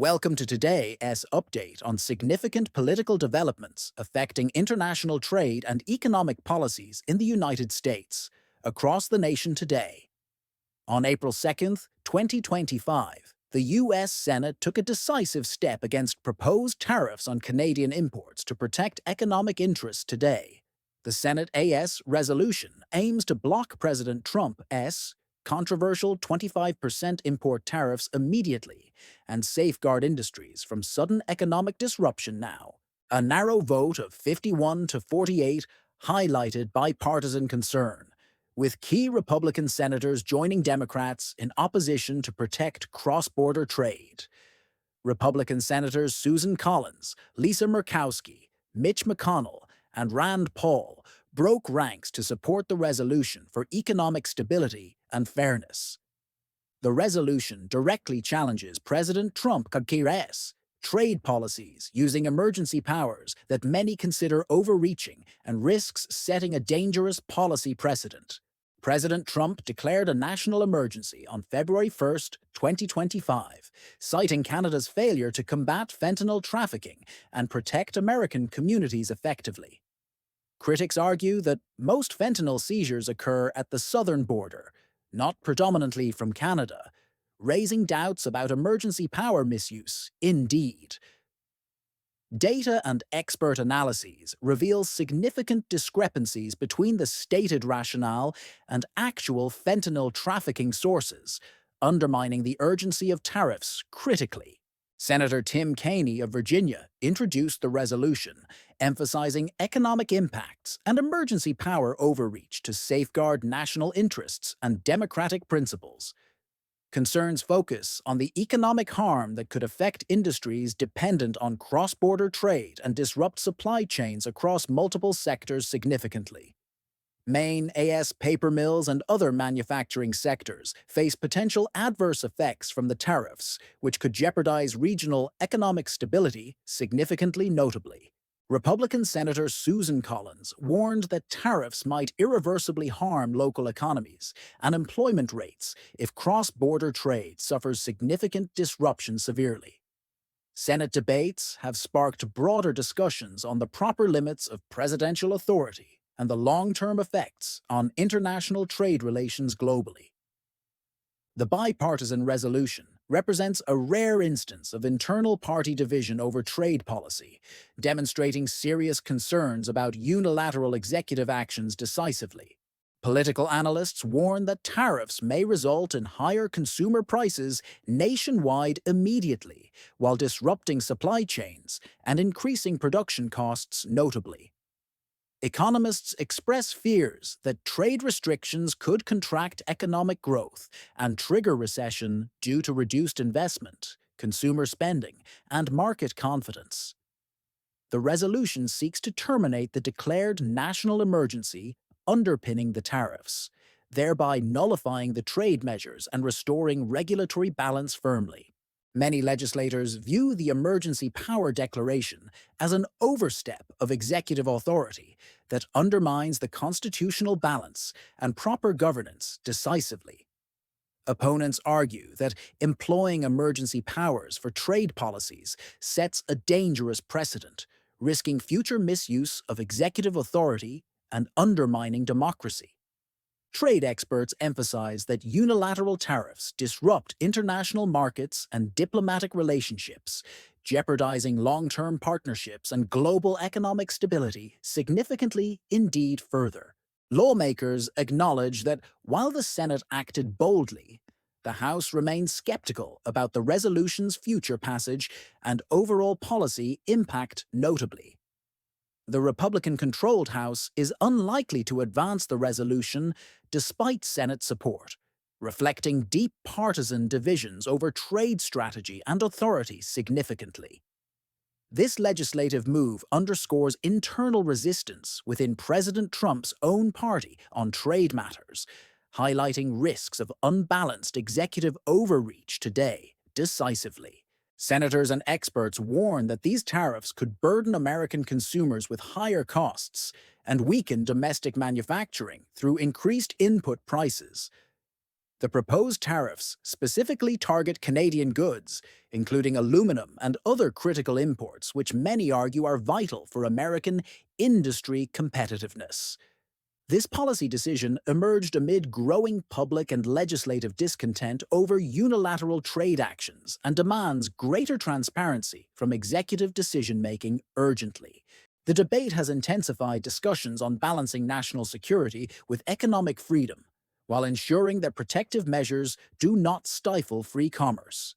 Welcome to today's update on significant political developments affecting international trade and economic policies in the United States, across the nation today. On April 2nd, 2025, the U.S. Senate took a decisive step against proposed tariffs on Canadian imports to protect economic interests today. The Senate AS resolution aims to block President Trump's controversial 25% import tariffs immediately and safeguard industries from sudden economic disruption now. A narrow vote of 51 to 48 highlighted bipartisan concern, with key Republican senators joining Democrats in opposition to protect cross-border trade. Republican Senators Susan Collins, Lisa Murkowski, Mitch McConnell, and Rand Paul broke ranks to support the resolution for economic stability and fairness. The resolution directly challenges President Trump's trade policies using emergency powers that many consider overreaching and risks setting a dangerous policy precedent. President Trump declared a national emergency on February 1st, 2025, citing Canada's failure to combat fentanyl trafficking and protect American communities effectively. Critics argue that most fentanyl seizures occur at the southern border, not predominantly from Canada, raising doubts about emergency power misuse. Indeed, data and expert analyses reveal significant discrepancies between the stated rationale and actual fentanyl trafficking sources, undermining the urgency of tariffs critically. Senator Tim Kaine of Virginia introduced the resolution, emphasizing economic impacts and emergency power overreach to safeguard national interests and democratic principles. Concerns focus on the economic harm that could affect industries dependent on cross-border trade and disrupt supply chains across multiple sectors significantly. Maine AS paper mills and other manufacturing sectors face potential adverse effects from the tariffs, which could jeopardize regional economic stability significantly notably. Republican Senator Susan Collins warned that tariffs might irreversibly harm local economies and employment rates if cross-border trade suffers significant disruption severely. Senate debates have sparked broader discussions on the proper limits of presidential authority and the long-term effects on international trade relations globally. The bipartisan resolution represents a rare instance of internal party division over trade policy, demonstrating serious concerns about unilateral executive actions decisively. Political analysts warn that tariffs may result in higher consumer prices nationwide immediately, while disrupting supply chains and increasing production costs notably. Economists express fears that trade restrictions could contract economic growth and trigger recession due to reduced investment, consumer spending, and market confidence. The resolution seeks to terminate the declared national emergency underpinning the tariffs, thereby nullifying the trade measures and restoring regulatory balance firmly. Many legislators view the emergency power declaration as an overstep of executive authority that undermines the constitutional balance and proper governance decisively. Opponents argue that employing emergency powers for trade policies sets a dangerous precedent, risking future misuse of executive authority and undermining democracy. Trade experts emphasize that unilateral tariffs disrupt international markets and diplomatic relationships, jeopardizing long-term partnerships and global economic stability significantly, indeed further. Lawmakers acknowledge that while the Senate acted boldly, the House remains skeptical about the resolution's future passage and overall policy impact notably. The Republican-controlled House is unlikely to advance the resolution despite Senate support, reflecting deep partisan divisions over trade strategy and authority significantly. This legislative move underscores internal resistance within President Trump's own party on trade matters, highlighting risks of unbalanced executive overreach today decisively. Senators and experts warn that these tariffs could burden American consumers with higher costs and weaken domestic manufacturing through increased input prices. The proposed tariffs specifically target Canadian goods, including aluminum and other critical imports, which many argue are vital for American industry competitiveness. This policy decision emerged amid growing public and legislative discontent over unilateral trade actions and demands greater transparency from executive decision-making urgently. The debate has intensified discussions on balancing national security with economic freedom, while ensuring that protective measures do not stifle free commerce.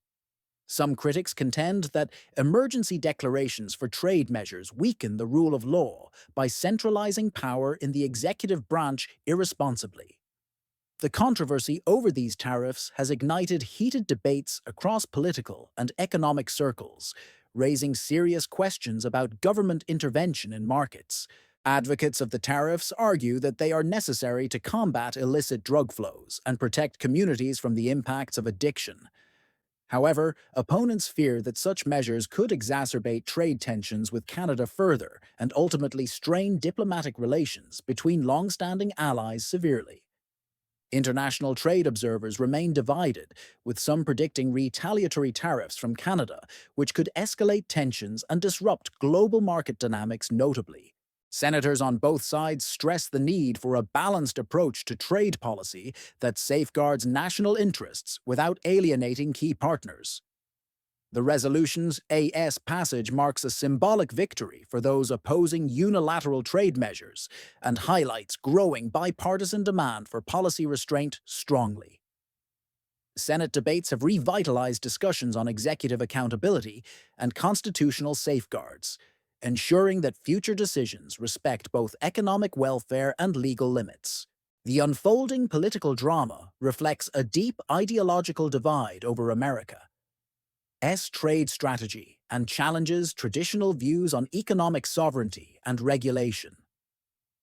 Some critics contend that emergency declarations for trade measures weaken the rule of law by centralizing power in the executive branch irresponsibly. The controversy over these tariffs has ignited heated debates across political and economic circles, raising serious questions about government intervention in markets. Advocates of the tariffs argue that they are necessary to combat illicit drug flows and protect communities from the impacts of addiction. However, opponents fear that such measures could exacerbate trade tensions with Canada further and ultimately strain diplomatic relations between long-standing allies severely. International trade observers remain divided, with some predicting retaliatory tariffs from Canada, which could escalate tensions and disrupt global market dynamics notably. Senators on both sides stress the need for a balanced approach to trade policy that safeguards national interests without alienating key partners. The resolution's AS passage marks a symbolic victory for those opposing unilateral trade measures and highlights growing bipartisan demand for policy restraint strongly. Senate debates have revitalized discussions on executive accountability and constitutional safeguards, ensuring that future decisions respect both economic welfare and legal limits. The unfolding political drama reflects a deep ideological divide over America's trade strategy and challenges traditional views on economic sovereignty and regulation.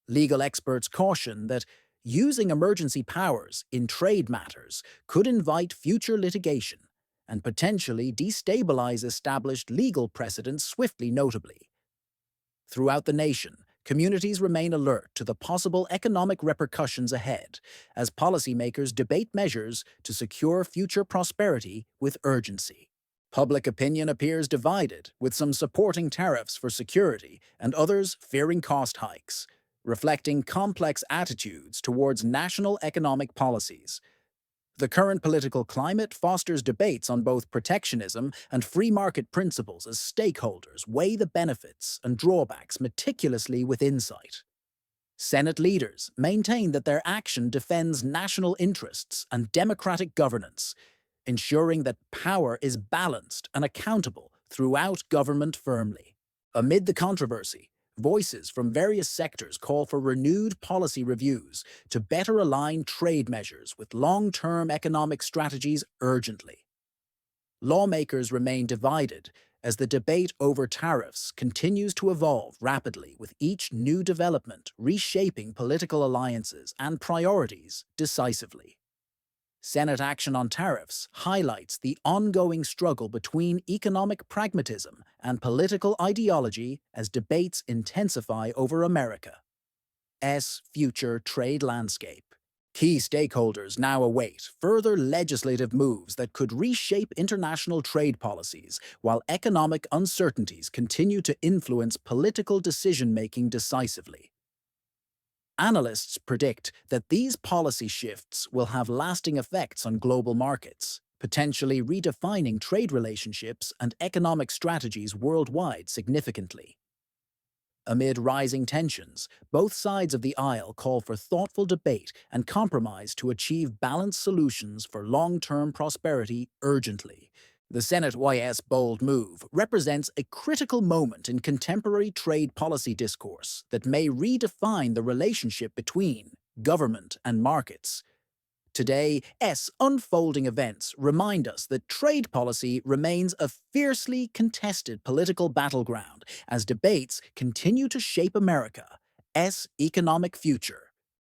Legal experts caution that using emergency powers in trade matters could invite future litigation and potentially destabilize established legal precedents swiftly notably. Throughout the nation, communities remain alert to the possible economic repercussions ahead as policymakers debate measures to secure future prosperity with urgency. Public opinion appears divided, with some supporting tariffs for security and others fearing cost hikes, reflecting complex attitudes towards national economic policies. The current political climate fosters debates on both protectionism and free market principles as stakeholders weigh the benefits and drawbacks meticulously with insight. Senate leaders maintain that their action defends national interests and democratic governance, ensuring that power is balanced and accountable throughout government firmly. Amid the controversy, voices from various sectors call for renewed policy reviews to better align trade measures with long-term economic strategies urgently. Lawmakers remain divided as the debate over tariffs continues to evolve rapidly, with each new development reshaping political alliances and priorities decisively. Senate action on tariffs highlights the ongoing struggle between economic pragmatism and political ideology as debates intensify over America's future trade landscape. Key stakeholders now await further legislative moves that could reshape international trade policies, while economic uncertainties continue to influence political decision-making decisively. Analysts predict that these policy shifts will have lasting effects on global markets, potentially redefining trade relationships and economic strategies worldwide significantly. Amid rising tensions, both sides of the aisle call for thoughtful debate and compromise to achieve balanced solutions for long-term prosperity urgently. The Senate's bold move represents a critical moment in contemporary trade policy discourse that may redefine the relationship between government and markets. Today's unfolding events remind us that trade policy remains a fiercely contested political battleground as debates continue to shape America's economic future.